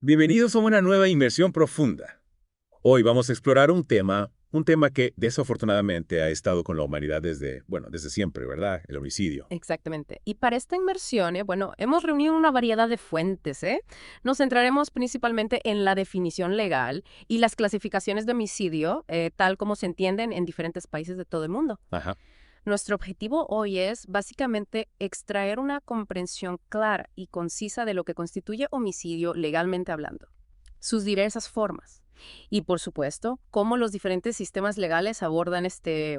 Bienvenidos a una nueva inmersión profunda. Hoy vamos a explorar un tema que desafortunadamente ha estado con la humanidad desde siempre, ¿verdad? El homicidio. Exactamente. Y para esta inmersión, bueno, hemos reunido una variedad de fuentes, ¿eh? Nos centraremos principalmente en la definición legal y las clasificaciones de homicidio, tal como se entienden en diferentes países de todo el mundo. Ajá, Nuestro objetivo hoy es básicamente extraer una comprensión clara y concisa de lo que constituye homicidio legalmente hablando, sus diversas formas y, por supuesto, cómo los diferentes sistemas legales abordan este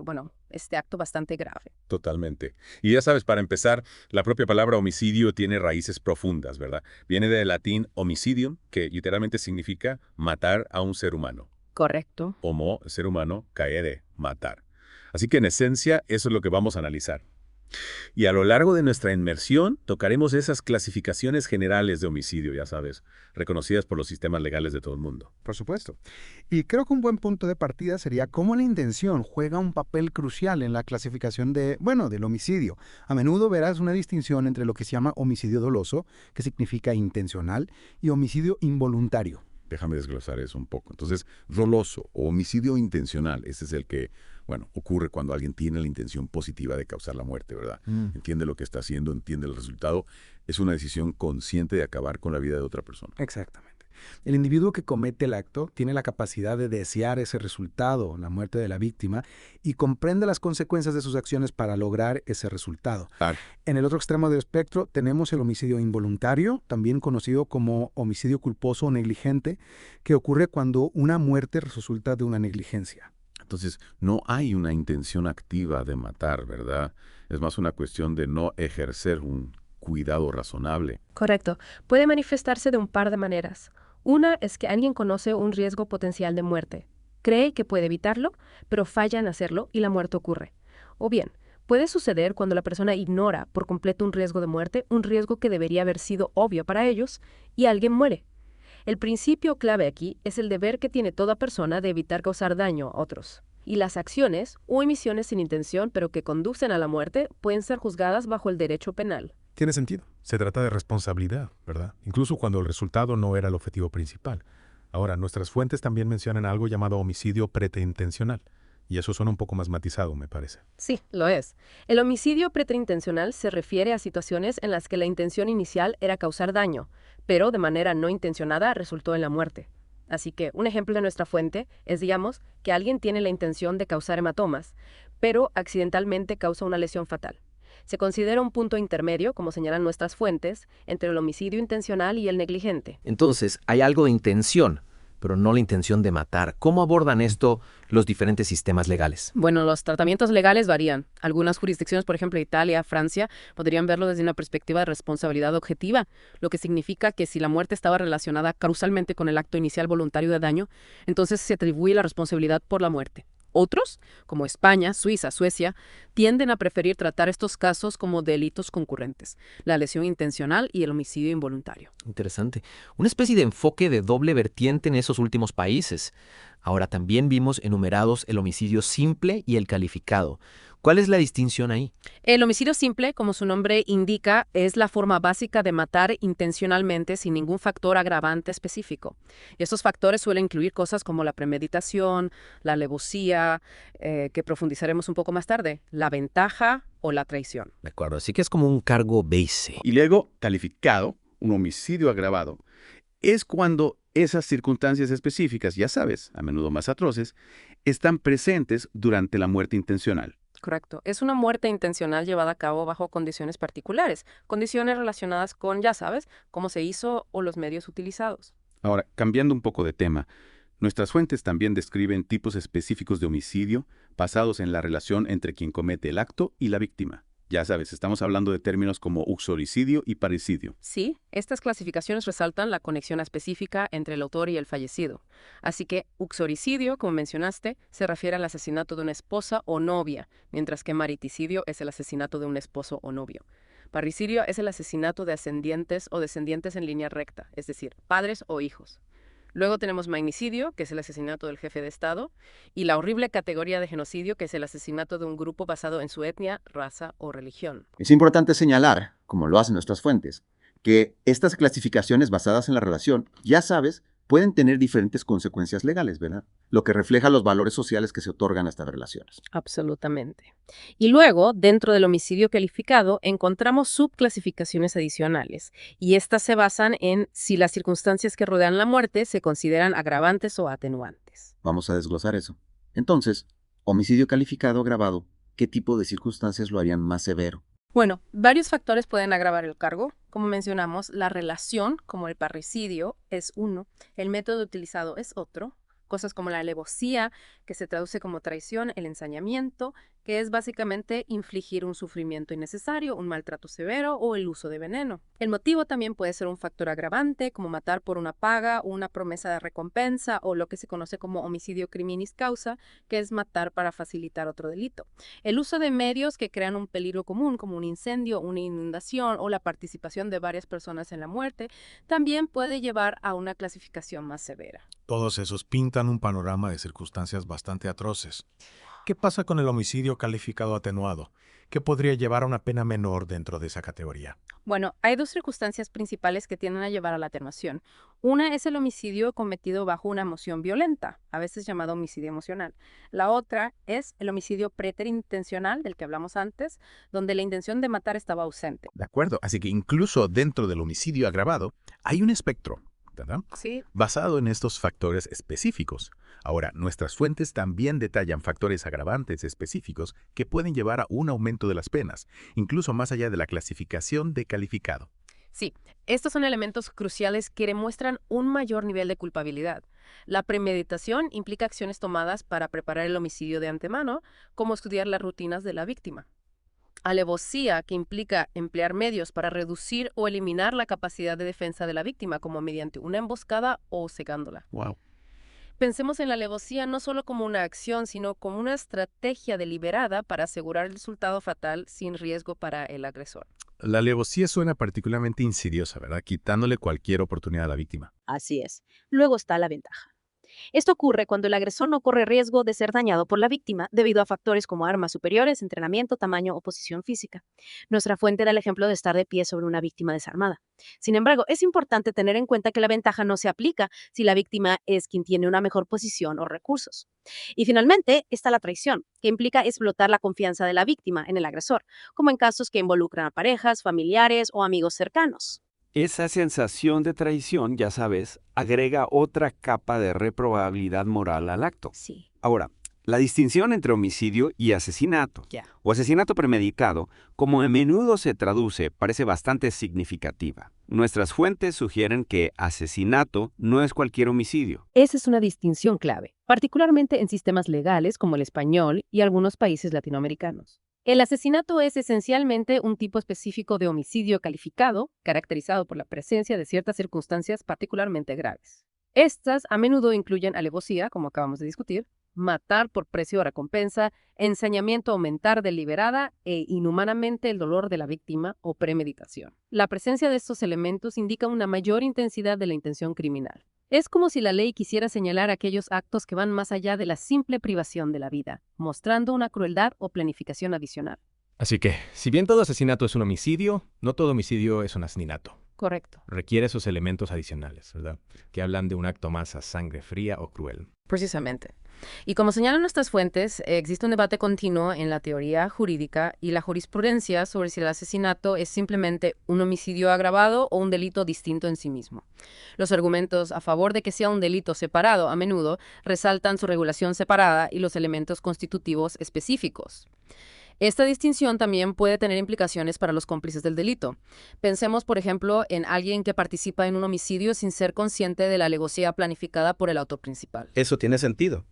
acto bastante grave. totalmente. Y ya sabes, para empezar, la propia palabra homicidio tiene raíces profundas, ¿verdad? Viene del latín homicidium, que literalmente significa matar a un ser humano. Correcto. Homo, ser humano, caere, matar. Así que en esencia, eso es lo que vamos a analizar. Y a lo largo de nuestra inmersión tocaremos esas clasificaciones generales de homicidio, ya sabes, reconocidas por los sistemas legales de todo el mundo. Por supuesto. Y creo que un buen punto de partida sería cómo la intención juega un papel crucial en la clasificación del homicidio. A menudo verás una distinción entre lo que se llama homicidio doloso, que significa intencional, y homicidio involuntario. Déjame desglosar eso un poco. Entonces, doloso o homicidio intencional, ese es el que, ocurre cuando alguien tiene la intención positiva de causar la muerte, ¿verdad? Mm. Entiende lo que está haciendo, entiende el resultado. Es una decisión consciente de acabar con la vida de otra persona. Exactamente. El individuo que comete el acto tiene la capacidad de desear ese resultado, la muerte de la víctima, y comprende las consecuencias de sus acciones para lograr ese resultado. Claro. En el otro extremo del espectro tenemos el homicidio involuntario, también conocido como homicidio culposo o negligente, que ocurre cuando una muerte resulta de una negligencia. Entonces, no hay una intención activa de matar, ¿verdad? Es más una cuestión de no ejercer un cuidado razonable. Correcto. Puede manifestarse de un par de maneras. Una es que alguien conoce un riesgo potencial de muerte, cree que puede evitarlo, pero falla en hacerlo y la muerte ocurre. O bien, puede suceder cuando la persona ignora por completo un riesgo de muerte, un riesgo que debería haber sido obvio para ellos, y alguien muere. El principio clave aquí es el deber que tiene toda persona de evitar causar daño a otros. Y las acciones o emisiones sin intención pero que conducen a la muerte pueden ser juzgadas bajo el derecho penal. Tiene sentido. Se trata de responsabilidad, ¿verdad? Incluso cuando el resultado no era el objetivo principal. Ahora, nuestras fuentes también mencionan algo llamado homicidio preterintencional. Y eso suena un poco más matizado, me parece. Sí, lo es. El homicidio preterintencional se refiere a situaciones en las que la intención inicial era causar daño, pero de manera no intencionada resultó en la muerte. Así que un ejemplo de nuestra fuente es, digamos, que alguien tiene la intención de causar hematomas, pero accidentalmente causa una lesión fatal. Se considera un punto intermedio, como señalan nuestras fuentes, entre el homicidio intencional y el negligente. Entonces, hay algo de intención, pero no la intención de matar. ¿Cómo abordan esto los diferentes sistemas legales? Bueno, los tratamientos legales varían. Algunas jurisdicciones, por ejemplo Italia, Francia, podrían verlo desde una perspectiva de responsabilidad objetiva, lo que significa que si la muerte estaba relacionada causalmente con el acto inicial voluntario de daño, entonces se atribuye la responsabilidad por la muerte. Otros, como España, Suiza, Suecia, tienden a preferir tratar estos casos como delitos concurrentes, la lesión intencional y el homicidio involuntario. Interesante. Una especie de enfoque de doble vertiente en esos últimos países. Ahora, también vimos enumerados el homicidio simple y el calificado. ¿Cuál es la distinción ahí? El homicidio simple, como su nombre indica, es la forma básica de matar intencionalmente sin ningún factor agravante específico. Y estos factores suelen incluir cosas como la premeditación, la alevosía, que profundizaremos un poco más tarde, la ventaja o la traición. De acuerdo, así que es como un cargo base. Y luego, calificado, un homicidio agravado, es cuando esas circunstancias específicas, ya sabes, a menudo más atroces, están presentes durante la muerte intencional. Correcto. Es una muerte intencional llevada a cabo bajo condiciones particulares, condiciones relacionadas con, ya sabes, cómo se hizo o los medios utilizados. Ahora, cambiando un poco de tema, nuestras fuentes también describen tipos específicos de homicidio basados en la relación entre quien comete el acto y la víctima. Ya sabes, estamos hablando de términos como uxoricidio y parricidio. Sí, estas clasificaciones resaltan la conexión específica entre el autor y el fallecido. Así que uxoricidio, como mencionaste, se refiere al asesinato de una esposa o novia, mientras que mariticidio es el asesinato de un esposo o novio. Parricidio es el asesinato de ascendientes o descendientes en línea recta, es decir, padres o hijos. Luego tenemos magnicidio, que es el asesinato del jefe de Estado, y la horrible categoría de genocidio, que es el asesinato de un grupo basado en su etnia, raza o religión. Es importante señalar, como lo hacen nuestras fuentes, que estas clasificaciones basadas en la relación, ya sabes, pueden tener diferentes consecuencias legales, ¿verdad? Lo que refleja los valores sociales que se otorgan a estas relaciones. Absolutamente. Y luego, dentro del homicidio calificado, encontramos subclasificaciones adicionales, y estas se basan en si las circunstancias que rodean la muerte se consideran agravantes o atenuantes. Vamos a desglosar eso. Entonces, homicidio calificado agravado, ¿qué tipo de circunstancias lo harían más severo? Bueno, varios factores pueden agravar el cargo. Como mencionamos, la relación, como el parricidio, es uno, el método utilizado es otro. Cosas como la alevosía, que se traduce como traición, el ensañamiento, que es básicamente infligir un sufrimiento innecesario, un maltrato severo o el uso de veneno. El motivo también puede ser un factor agravante, como matar por una paga, una promesa de recompensa o lo que se conoce como homicidio criminis causa, que es matar para facilitar otro delito. El uso de medios que crean un peligro común, como un incendio, una inundación o la participación de varias personas en la muerte, también puede llevar a una clasificación más severa. Todos esos pintan un panorama de circunstancias bastante atroces. ¿Qué pasa con el homicidio calificado atenuado? ¿Qué podría llevar a una pena menor dentro de esa categoría? Bueno, hay dos circunstancias principales que tienden a llevar a la atenuación. Una es el homicidio cometido bajo una emoción violenta, a veces llamado homicidio emocional. La otra es el homicidio preterintencional, del que hablamos antes, donde la intención de matar estaba ausente. De acuerdo, así que incluso dentro del homicidio agravado hay un espectro, ¿verdad? Sí. Basado en estos factores específicos. Ahora, nuestras fuentes también detallan factores agravantes específicos que pueden llevar a un aumento de las penas, incluso más allá de la clasificación de calificado. Sí, estos son elementos cruciales que demuestran un mayor nivel de culpabilidad. La premeditación implica acciones tomadas para preparar el homicidio de antemano, como estudiar las rutinas de la víctima. Alevosía, que implica emplear medios para reducir o eliminar la capacidad de defensa de la víctima, como mediante una emboscada o cegándola. Wow. Pensemos en la alevosía no solo como una acción, sino como una estrategia deliberada para asegurar el resultado fatal sin riesgo para el agresor. La alevosía suena particularmente insidiosa, ¿verdad? Quitándole cualquier oportunidad a la víctima. Así es. Luego está la ventaja. Esto ocurre cuando el agresor no corre riesgo de ser dañado por la víctima debido a factores como armas superiores, entrenamiento, tamaño o posición física. Nuestra fuente da el ejemplo de estar de pie sobre una víctima desarmada. Sin embargo, es importante tener en cuenta que la ventaja no se aplica si la víctima es quien tiene una mejor posición o recursos. Y finalmente está la traición, que implica explotar la confianza de la víctima en el agresor, como en casos que involucran a parejas, familiares o amigos cercanos. Esa sensación de traición, ya sabes, agrega otra capa de reprobabilidad moral al acto. Sí. Ahora, la distinción entre homicidio y asesinato, Ya. o asesinato premeditado, como a menudo se traduce, parece bastante significativa. Nuestras fuentes sugieren que asesinato no es cualquier homicidio. Esa es una distinción clave, particularmente en sistemas legales como el español y algunos países latinoamericanos. El asesinato es esencialmente un tipo específico de homicidio calificado, caracterizado por la presencia de ciertas circunstancias particularmente graves. Estas a menudo incluyen alevosía, como acabamos de discutir, matar por precio o recompensa, ensañamiento o mentar deliberada e inhumanamente el dolor de la víctima o premeditación. La presencia de estos elementos indica una mayor intensidad de la intención criminal. Es como si la ley quisiera señalar aquellos actos que van más allá de la simple privación de la vida, mostrando una crueldad o planificación adicional. Así que, si bien todo asesinato es un homicidio, no todo homicidio es un asesinato. Correcto. Requiere esos elementos adicionales, ¿verdad? Que hablan de un acto más a sangre fría o cruel. Precisamente. Y como señalan nuestras fuentes, existe un debate continuo en la teoría jurídica y la jurisprudencia sobre si el asesinato es simplemente un homicidio agravado o un delito distinto en sí mismo. Los argumentos a favor de que sea un delito separado a menudo resaltan su regulación separada y los elementos constitutivos específicos. Esta distinción también puede tener implicaciones para los cómplices del delito. Pensemos, por ejemplo, en alguien que participa en un homicidio sin ser consciente de la alevosía planificada por el autor principal. Eso tiene sentido.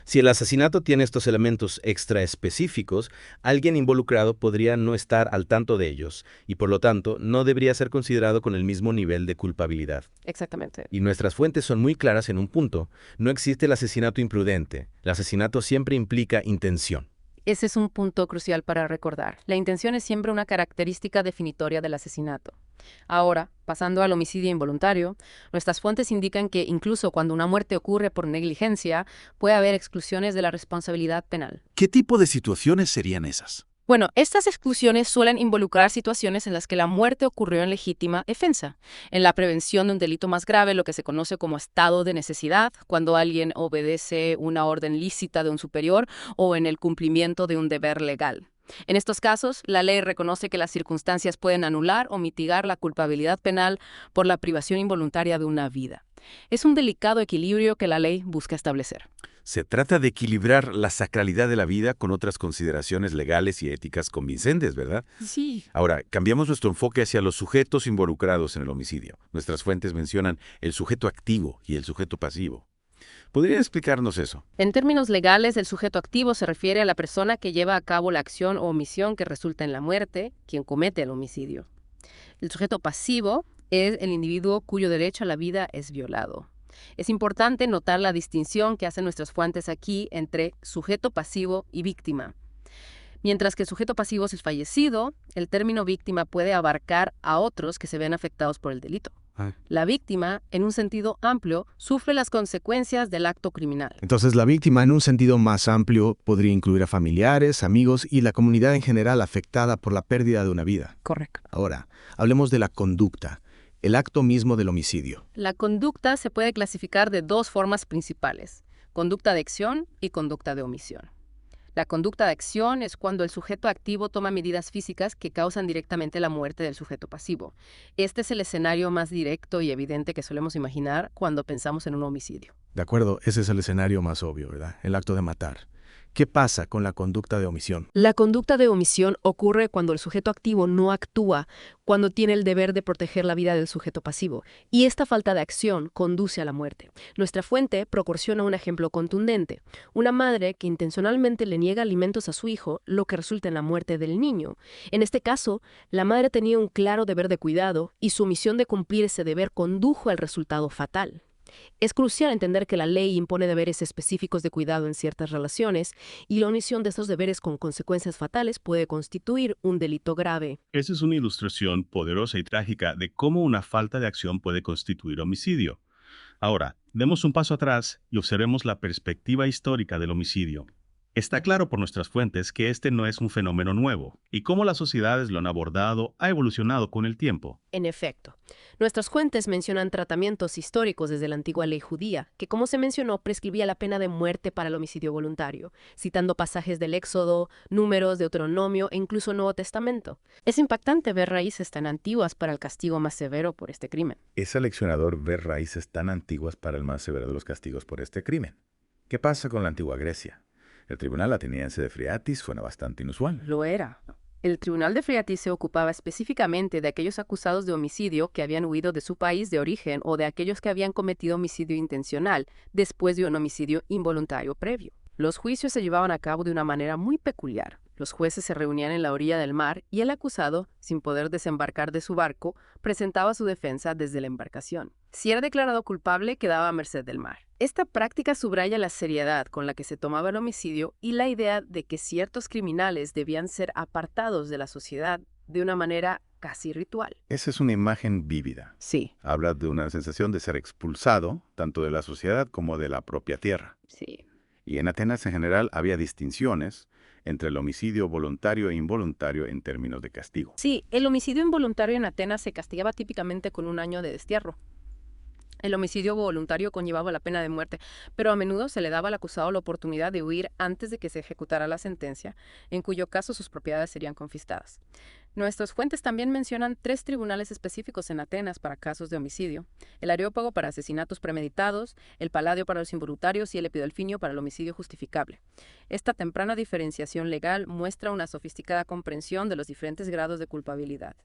Si el asesinato tiene estos elementos extra específicos, alguien involucrado podría no estar al tanto de ellos y, por lo tanto, no debería ser considerado con el mismo nivel de culpabilidad. Exactamente. Y nuestras fuentes son muy claras en un punto. No existe el asesinato imprudente. El asesinato siempre implica intención. Ese es un punto crucial para recordar. La intención es siempre una característica definitoria del asesinato. Ahora, pasando al homicidio involuntario, nuestras fuentes indican que incluso cuando una muerte ocurre por negligencia, puede haber exclusiones de la responsabilidad penal. ¿Qué tipo de situaciones serían esas? Bueno, estas exclusiones suelen involucrar situaciones en las que la muerte ocurrió en legítima defensa. En la prevención de un delito más grave, lo que se conoce como estado de necesidad, cuando alguien obedece una orden lícita de un superior, o en el cumplimiento de un deber legal. En estos casos, la ley reconoce que las circunstancias pueden anular o mitigar la culpabilidad penal por la privación involuntaria de una vida. Es un delicado equilibrio que la ley busca establecer. Se trata de equilibrar la sacralidad de la vida con otras consideraciones legales y éticas convincentes, ¿verdad? Sí. Ahora, cambiamos nuestro enfoque hacia los sujetos involucrados en el homicidio. Nuestras fuentes mencionan el sujeto activo y el sujeto pasivo. ¿Podría explicarnos eso? En términos legales, el sujeto activo se refiere a la persona que lleva a cabo la acción o omisión que resulta en la muerte, quien comete el homicidio. El sujeto pasivo es el individuo cuyo derecho a la vida es violado. Es importante notar la distinción que hacen nuestras fuentes aquí entre sujeto pasivo y víctima. Mientras que el sujeto pasivo es fallecido, el término víctima puede abarcar a otros que se ven afectados por el delito. La víctima, en un sentido amplio, sufre las consecuencias del acto criminal. Entonces, la víctima, en un sentido más amplio, podría incluir a familiares, amigos y la comunidad en general afectada por la pérdida de una vida. Correcto. Ahora, hablemos de la conducta, el acto mismo del homicidio. La conducta se puede clasificar de dos formas principales: conducta de acción y conducta de omisión. La conducta de acción es cuando el sujeto activo toma medidas físicas que causan directamente la muerte del sujeto pasivo. Este es el escenario más directo y evidente que solemos imaginar cuando pensamos en un homicidio. De acuerdo, ese es el escenario más obvio, ¿verdad? El acto de matar. ¿Qué pasa con la conducta de omisión? La conducta de omisión ocurre cuando el sujeto activo no actúa, cuando tiene el deber de proteger la vida del sujeto pasivo, y esta falta de acción conduce a la muerte. Nuestra fuente proporciona un ejemplo contundente: una madre que intencionalmente le niega alimentos a su hijo, lo que resulta en la muerte del niño. En este caso, la madre tenía un claro deber de cuidado y su omisión de cumplir ese deber condujo al resultado fatal. Es crucial entender que la ley impone deberes específicos de cuidado en ciertas relaciones, y la omisión de estos deberes con consecuencias fatales puede constituir un delito grave. Esa es una ilustración poderosa y trágica de cómo una falta de acción puede constituir homicidio. Ahora, demos un paso atrás y observemos la perspectiva histórica del homicidio. Está claro por nuestras fuentes que este no es un fenómeno nuevo, y cómo las sociedades lo han abordado ha evolucionado con el tiempo. En efecto, nuestras fuentes mencionan tratamientos históricos desde la antigua ley judía, que, como se mencionó, prescribía la pena de muerte para el homicidio voluntario, citando pasajes del Éxodo, Números, Deuteronomio e incluso Nuevo Testamento. Es impactante ver raíces tan antiguas para el castigo más severo por este crimen. Es aleccionador ver raíces tan antiguas para el más severo de los castigos por este crimen. ¿Qué pasa con la antigua Grecia? El tribunal ateniense de Phreatis suena bastante inusual. Lo era. El tribunal de Phreatis se ocupaba específicamente de aquellos acusados de homicidio que habían huido de su país de origen o de aquellos que habían cometido homicidio intencional después de un homicidio involuntario previo. Los juicios se llevaban a cabo de una manera muy peculiar. Los jueces se reunían en la orilla del mar y el acusado, sin poder desembarcar de su barco, presentaba su defensa desde la embarcación. Si era declarado culpable, quedaba a merced del mar. Esta práctica subraya la seriedad con la que se tomaba el homicidio y la idea de que ciertos criminales debían ser apartados de la sociedad de una manera casi ritual. Esa es una imagen vívida. Sí. Habla de una sensación de ser expulsado, tanto de la sociedad como de la propia tierra. Sí. Y en Atenas en general había distinciones entre el homicidio voluntario e involuntario en términos de castigo. Sí, el homicidio involuntario en Atenas se castigaba típicamente con 1 año de destierro. El homicidio voluntario conllevaba la pena de muerte, pero a menudo se le daba al acusado la oportunidad de huir antes de que se ejecutara la sentencia, en cuyo caso sus propiedades serían confiscadas. Nuestras fuentes también mencionan 3 tribunales específicos en Atenas para casos de homicidio: el Areópago para asesinatos premeditados, el Paladio para los involuntarios y el Epidelfinio para el homicidio justificable. Esta temprana diferenciación legal muestra una sofisticada comprensión de los diferentes grados de culpabilidad.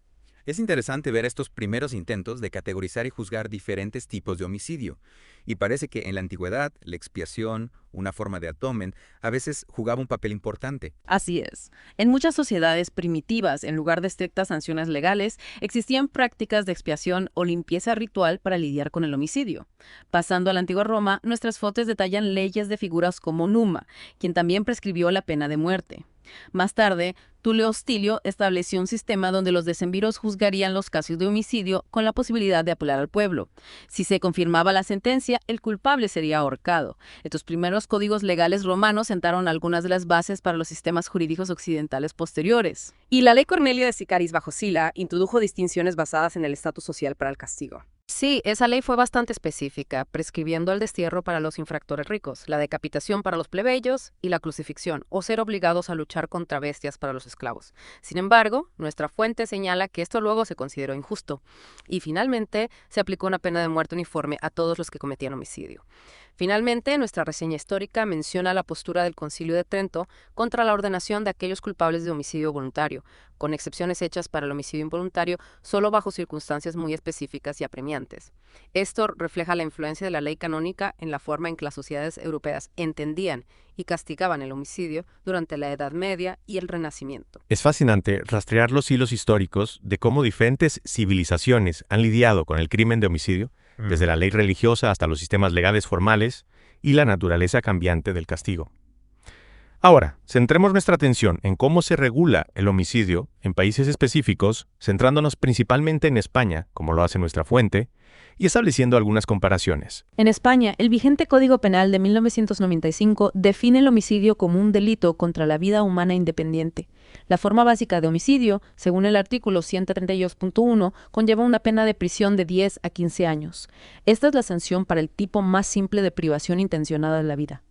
Es interesante ver estos primeros intentos de categorizar y juzgar diferentes tipos de homicidio. Y parece que en la antigüedad, la expiación, una forma de atonement, a veces jugaba un papel importante. Así es. En muchas sociedades primitivas, en lugar de estrictas sanciones legales, existían prácticas de expiación o limpieza ritual para lidiar con el homicidio. Pasando a la antigua Roma, nuestras fuentes detallan leyes de figuras como Numa, quien también prescribió la pena de muerte. Más tarde, Tulio Hostilio estableció un sistema donde los decemviros juzgarían los casos de homicidio con la posibilidad de apelar al pueblo. Si se confirmaba la sentencia, el culpable sería ahorcado. Estos primeros códigos legales romanos sentaron algunas de las bases para los sistemas jurídicos occidentales posteriores. Y la ley Cornelia de Sicaris bajo Sila introdujo distinciones basadas en el estatus social para el castigo. Sí, esa ley fue bastante específica, prescribiendo el destierro para los infractores ricos, la decapitación para los plebeyos y la crucifixión, o ser obligados a luchar contra bestias para los esclavos. Sin embargo, nuestra fuente señala que esto luego se consideró injusto, y finalmente se aplicó una pena de muerte uniforme a todos los que cometían homicidio. Finalmente, nuestra reseña histórica menciona la postura del Concilio de Trento contra la ordenación de aquellos culpables de homicidio voluntario, con excepciones hechas para el homicidio involuntario solo bajo circunstancias muy específicas y apremiantes. Esto refleja la influencia de la ley canónica en la forma en que las sociedades europeas entendían y castigaban el homicidio durante la Edad Media y el Renacimiento. Es fascinante rastrear los hilos históricos de cómo diferentes civilizaciones han lidiado con el crimen de homicidio, desde la ley religiosa hasta los sistemas legales formales y la naturaleza cambiante del castigo. Ahora, centremos nuestra atención en cómo se regula el homicidio en países específicos, centrándonos principalmente en España, como lo hace nuestra fuente, y estableciendo algunas comparaciones. En España, el vigente Código Penal de 1995 define el homicidio como un delito contra la vida humana independiente. La forma básica de homicidio, según el artículo 132.1, conlleva una pena de prisión de 10 a 15 años. Esta es la sanción para el tipo más simple de privación intencionada de la vida.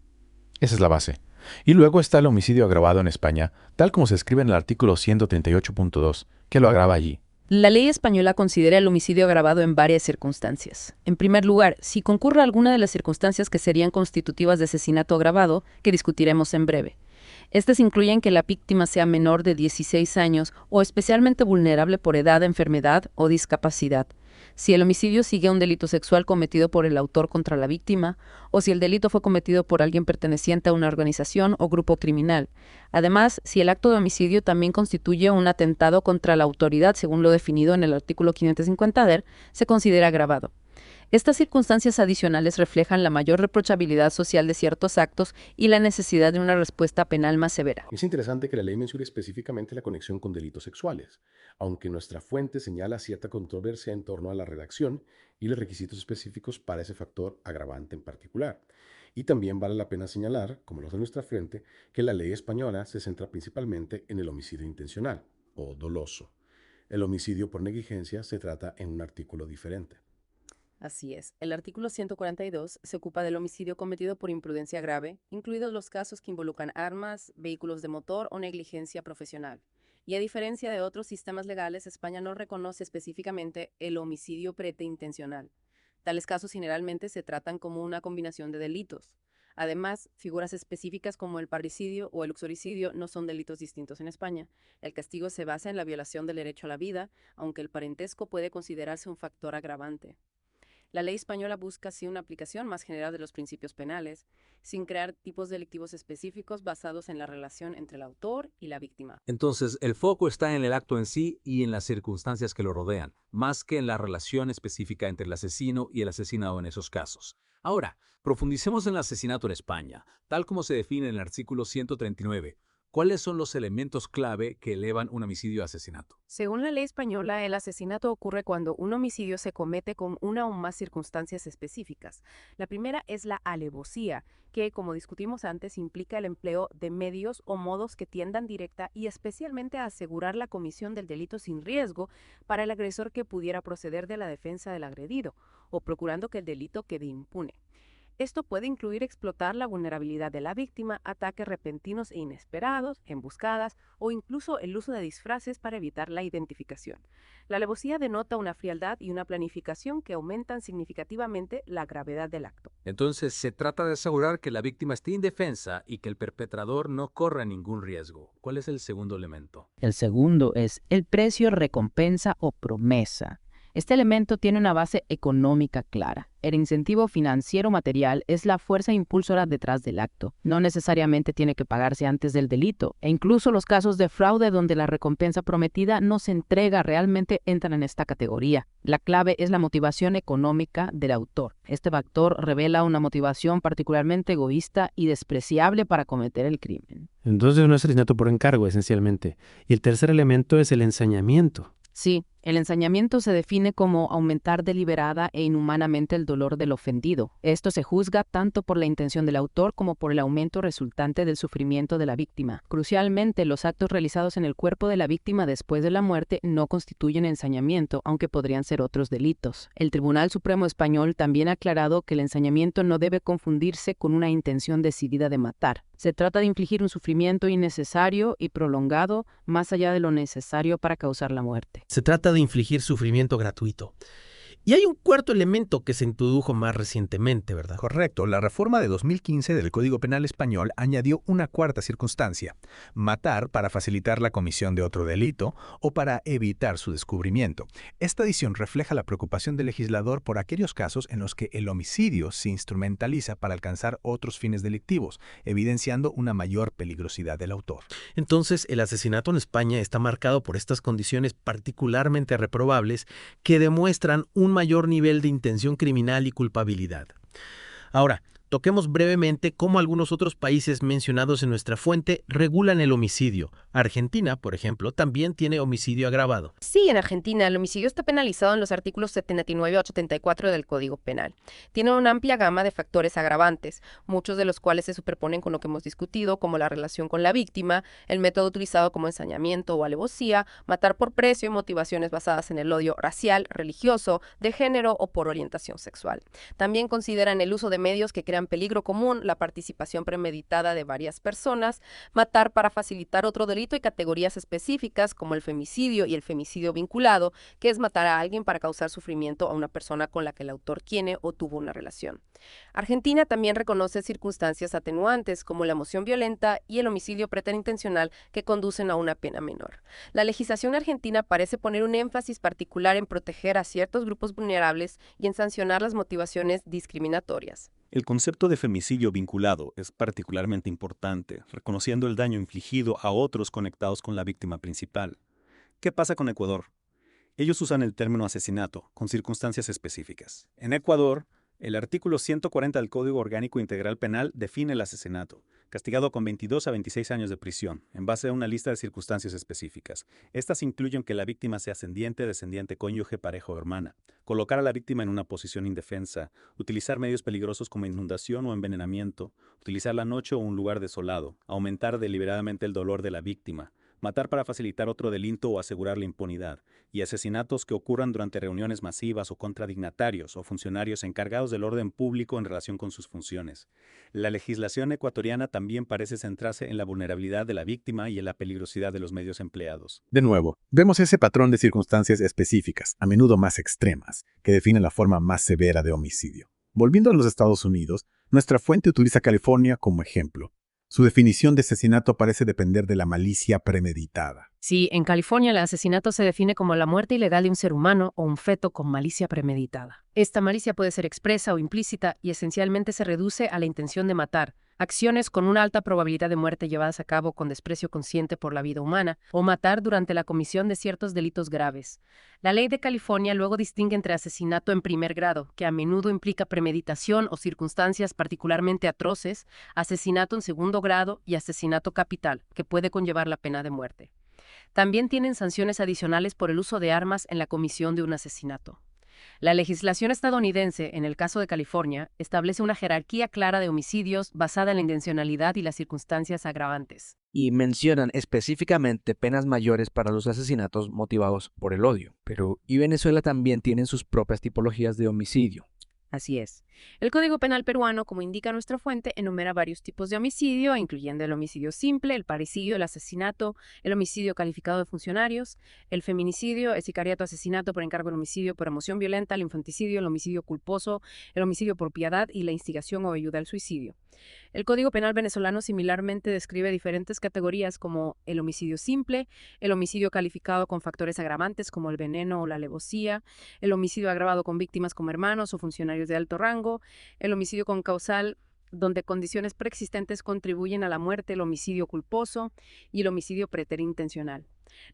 Esa es la base. Y luego está el homicidio agravado en España, tal como se escribe en el artículo 138.2, que lo agrava allí. La ley española considera el homicidio agravado en varias circunstancias. En primer lugar, si concurre alguna de las circunstancias que serían constitutivas de asesinato agravado, que discutiremos en breve. Estas incluyen que la víctima sea menor de 16 años o especialmente vulnerable por edad, enfermedad o discapacidad. Si el homicidio sigue a un delito sexual cometido por el autor contra la víctima, o si el delito fue cometido por alguien perteneciente a una organización o grupo criminal. Además, si el acto de homicidio también constituye un atentado contra la autoridad, según lo definido en el artículo 550-der, se considera agravado. Estas circunstancias adicionales reflejan la mayor reprochabilidad social de ciertos actos y la necesidad de una respuesta penal más severa. Es interesante que la ley mencione específicamente la conexión con delitos sexuales, aunque nuestra fuente señala cierta controversia en torno a la redacción y los requisitos específicos para ese factor agravante en particular. Y también vale la pena señalar, como lo hace nuestra fuente, que la ley española se centra principalmente en el homicidio intencional o doloso. El homicidio por negligencia se trata en un artículo diferente. Así es. El artículo 142 se ocupa del homicidio cometido por imprudencia grave, incluidos los casos que involucran armas, vehículos de motor o negligencia profesional. Y a diferencia de otros sistemas legales, España no reconoce específicamente el homicidio preterintencional. Tales casos generalmente se tratan como una combinación de delitos. Además, figuras específicas como el parricidio o el uxoricidio no son delitos distintos en España. El castigo se basa en la violación del derecho a la vida, aunque el parentesco puede considerarse un factor agravante. La ley española busca así una aplicación más general de los principios penales, sin crear tipos delictivos específicos basados en la relación entre el autor y la víctima. Entonces, el foco está en el acto en sí y en las circunstancias que lo rodean, más que en la relación específica entre el asesino y el asesinado en esos casos. Ahora, profundicemos en el asesinato en España, tal como se define en el artículo 139. ¿Cuáles son los elementos clave que elevan un homicidio a asesinato? Según la ley española, el asesinato ocurre cuando un homicidio se comete con una o más circunstancias específicas. La primera es la alevosía, que, como discutimos antes, implica el empleo de medios o modos que tiendan directa y especialmente a asegurar la comisión del delito sin riesgo para el agresor que pudiera proceder de la defensa del agredido, o procurando que el delito quede impune. Esto puede incluir explotar la vulnerabilidad de la víctima, ataques repentinos e inesperados, emboscadas o incluso el uso de disfraces para evitar la identificación. La alevosía denota una frialdad y una planificación que aumentan significativamente la gravedad del acto. Entonces, se trata de asegurar que la víctima esté indefensa y que el perpetrador no corra ningún riesgo. ¿Cuál es el segundo elemento? El segundo es el precio, recompensa o promesa. Este elemento tiene una base económica clara. El incentivo financiero material es la fuerza impulsora detrás del acto. No necesariamente tiene que pagarse antes del delito, e incluso los casos de fraude donde la recompensa prometida no se entrega realmente entran en esta categoría. La clave es la motivación económica del autor. Este factor revela una motivación particularmente egoísta y despreciable para cometer el crimen. Entonces no es asesinato por encargo, esencialmente. Y el tercer elemento es el ensañamiento. Sí, el ensañamiento se define como aumentar deliberada e inhumanamente el dolor del ofendido. Esto se juzga tanto por la intención del autor como por el aumento resultante del sufrimiento de la víctima. Crucialmente, los actos realizados en el cuerpo de la víctima después de la muerte no constituyen ensañamiento, aunque podrían ser otros delitos. El Tribunal Supremo Español también ha aclarado que el ensañamiento no debe confundirse con una intención decidida de matar. Se trata de infligir un sufrimiento innecesario y prolongado más allá de lo necesario para causar la muerte. Se trata de infligir sufrimiento gratuito. Y hay un cuarto elemento que se introdujo más recientemente, ¿verdad? Correcto. La reforma de 2015 del Código Penal Español añadió una cuarta circunstancia: matar para facilitar la comisión de otro delito o para evitar su descubrimiento. Esta adición refleja la preocupación del legislador por aquellos casos en los que el homicidio se instrumentaliza para alcanzar otros fines delictivos, evidenciando una mayor peligrosidad del autor. Entonces, el asesinato en España está marcado por estas condiciones particularmente reprobables que demuestran un mayor nivel de intención criminal y culpabilidad. Ahora, toquemos brevemente cómo algunos otros países mencionados en nuestra fuente regulan el homicidio. Argentina, por ejemplo, también tiene homicidio agravado. Sí, en Argentina el homicidio está penalizado en los artículos 79 a 74 del Código Penal. Tiene una amplia gama de factores agravantes, muchos de los cuales se superponen con lo que hemos discutido, como la relación con la víctima, el método utilizado como ensañamiento o alevosía, matar por precio y motivaciones basadas en el odio racial, religioso, de género o por orientación sexual. También consideran el uso de medios que crean peligro común, la participación premeditada de varias personas, matar para facilitar otro delito y categorías específicas como el femicidio y el femicidio vinculado, que es matar a alguien para causar sufrimiento a una persona con la que el autor tiene o tuvo una relación. Argentina también reconoce circunstancias atenuantes como la emoción violenta y el homicidio preterintencional que conducen a una pena menor. La legislación argentina parece poner un énfasis particular en proteger a ciertos grupos vulnerables y en sancionar las motivaciones discriminatorias. El concepto de femicidio vinculado es particularmente importante, reconociendo el daño infligido a otros conectados con la víctima principal. ¿Qué pasa con Ecuador? Ellos usan el término asesinato, con circunstancias específicas. En Ecuador, el artículo 140 del Código Orgánico Integral Penal define el asesinato, castigado con 22 a 26 años de prisión, en base a una lista de circunstancias específicas. Estas incluyen que la víctima sea ascendiente, descendiente, cónyuge, pareja o hermana, colocar a la víctima en una posición indefensa, utilizar medios peligrosos como inundación o envenenamiento, utilizar la noche o un lugar desolado, aumentar deliberadamente el dolor de la víctima, matar para facilitar otro delito o asegurar la impunidad, y asesinatos que ocurran durante reuniones masivas o contra dignatarios o funcionarios encargados del orden público en relación con sus funciones. La legislación ecuatoriana también parece centrarse en la vulnerabilidad de la víctima y en la peligrosidad de los medios empleados. De nuevo, vemos ese patrón de circunstancias específicas, a menudo más extremas, que definen la forma más severa de homicidio. Volviendo a los Estados Unidos, nuestra fuente utiliza California como ejemplo. Su definición de asesinato parece depender de la malicia premeditada. Sí, en California el asesinato se define como la muerte ilegal de un ser humano o un feto con malicia premeditada. Esta malicia puede ser expresa o implícita y esencialmente se reduce a la intención de matar, acciones con una alta probabilidad de muerte llevadas a cabo con desprecio consciente por la vida humana, o matar durante la comisión de ciertos delitos graves. La ley de California luego distingue entre asesinato en primer grado, que a menudo implica premeditación o circunstancias particularmente atroces, asesinato en segundo grado y asesinato capital, que puede conllevar la pena de muerte. También tienen sanciones adicionales por el uso de armas en la comisión de un asesinato. La legislación estadounidense, en el caso de California, establece una jerarquía clara de homicidios basada en la intencionalidad y las circunstancias agravantes. Y mencionan específicamente penas mayores para los asesinatos motivados por el odio. Pero, ¿y Venezuela también tienen sus propias tipologías de homicidio? Así es. El Código Penal peruano, como indica nuestra fuente, enumera varios tipos de homicidio, incluyendo el homicidio simple, el parricidio, el asesinato, el homicidio calificado de funcionarios, el feminicidio, el sicariato, asesinato por encargo del homicidio por emoción violenta, el infanticidio, el homicidio culposo, el homicidio por piedad y la instigación o ayuda al suicidio. El Código Penal venezolano similarmente describe diferentes categorías como el homicidio simple, el homicidio calificado con factores agravantes como el veneno o la alevosía, el homicidio agravado con víctimas como hermanos o funcionarios de alto rango, el homicidio con causal donde condiciones preexistentes contribuyen a la muerte, el homicidio culposo y el homicidio preterintencional.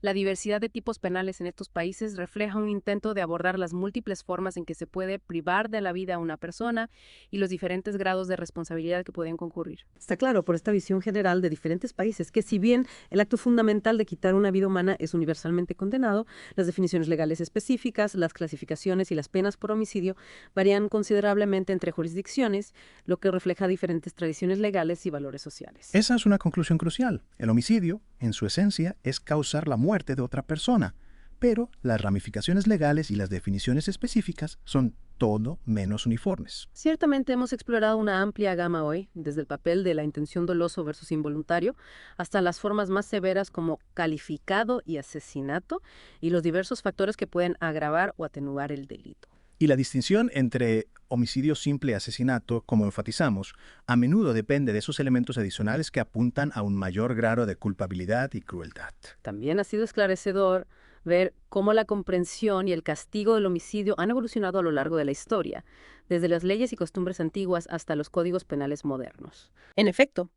La diversidad de tipos penales en estos países refleja un intento de abordar las múltiples formas en que se puede privar de la vida a una persona y los diferentes grados de responsabilidad que pueden concurrir. Está claro por esta visión general de diferentes países que si bien el acto fundamental de quitar una vida humana es universalmente condenado, las definiciones legales específicas, las clasificaciones y las penas por homicidio varían considerablemente entre jurisdicciones, lo que refleja diferentes tradiciones legales y valores sociales. Esa es una conclusión crucial. El homicidio, en su esencia, es causar la muerte de otra persona, pero las ramificaciones legales y las definiciones específicas son todo menos uniformes. Ciertamente hemos explorado una amplia gama hoy, desde el papel de la intención doloso versus involuntario, hasta las formas más severas como calificado y asesinato, y los diversos factores que pueden agravar o atenuar el delito. Y la distinción entre homicidio simple y asesinato, como enfatizamos, a menudo depende de esos elementos adicionales que apuntan a un mayor grado de culpabilidad y crueldad. También ha sido esclarecedor ver cómo la comprensión y el castigo del homicidio han evolucionado a lo largo de la historia, desde las leyes y costumbres antiguas hasta los códigos penales modernos. En efecto.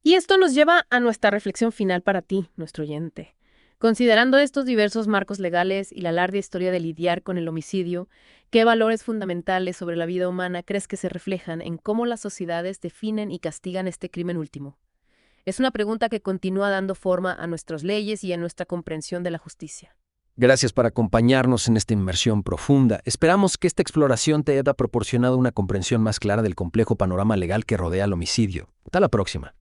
Y esto nos lleva a nuestra reflexión final para ti, nuestro oyente. Considerando estos diversos marcos legales y la larga historia de lidiar con el homicidio, ¿qué valores fundamentales sobre la vida humana crees que se reflejan en cómo las sociedades definen y castigan este crimen último? Es una pregunta que continúa dando forma a nuestras leyes y a nuestra comprensión de la justicia. Gracias por acompañarnos en esta inmersión profunda. Esperamos que esta exploración te haya proporcionado una comprensión más clara del complejo panorama legal que rodea el homicidio. Hasta la próxima.